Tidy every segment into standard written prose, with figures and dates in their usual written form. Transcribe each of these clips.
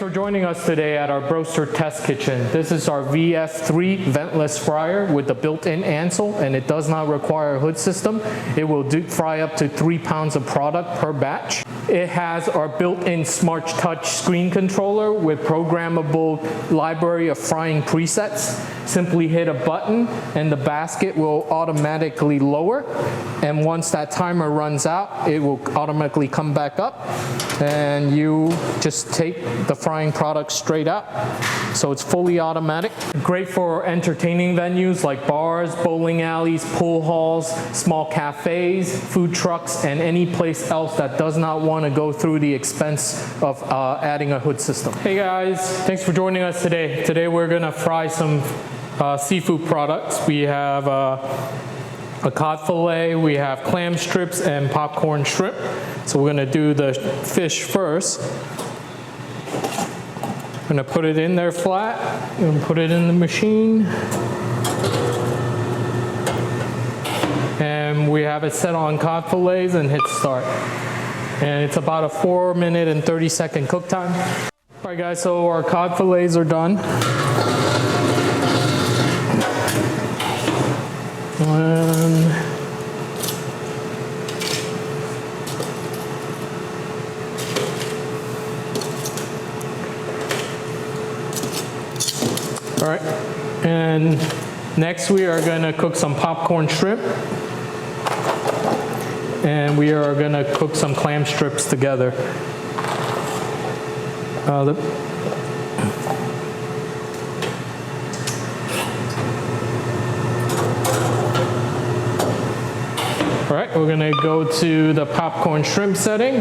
for joining us today at our Broaster test kitchen. This is our VF-3 ventless fryer with the built-in Ansel, and it does not require a hood system. It will fry up to 3 pounds of product per batch. It has our built-in Smart Touch screen controller with programmable library of frying presets. Simply hit a button and the basket will automatically lower, and once that timer runs out, it will automatically come back up, and you just take the frying product straight out. So it's fully automatic. Great for entertaining venues like bars, bowling alleys, pool halls, small cafes, food trucks, and any place else that does not want to go through the expense of adding a hood system. Hey guys, thanks for joining us today. Today we're gonna fry some seafood products. We have a cod fillet, we have clam strips and popcorn shrimp. So we're gonna do the fish first. I'm gonna put it in there flat, I'm gonna put it in the machine. And we have it set on cod fillets and hit start. And it's about a 4-minute and 30-second cook time. All right guys, so our cod fillets are done. All right, and next we are gonna cook some popcorn shrimp, and we are gonna cook some clam strips together. All right, we're gonna go to the popcorn shrimp setting,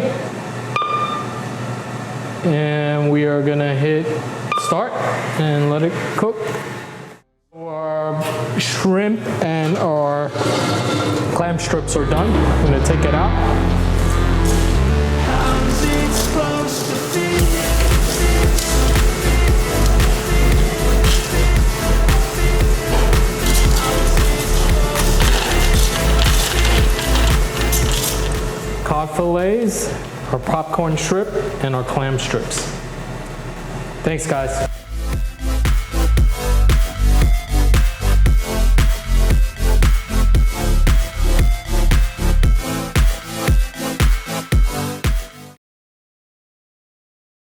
and we are gonna hit start and let it cook. Our shrimp and our clam strips are done. I'm gonna take it out. Cod fillets, our popcorn shrimp, and our clam strips. Thanks guys.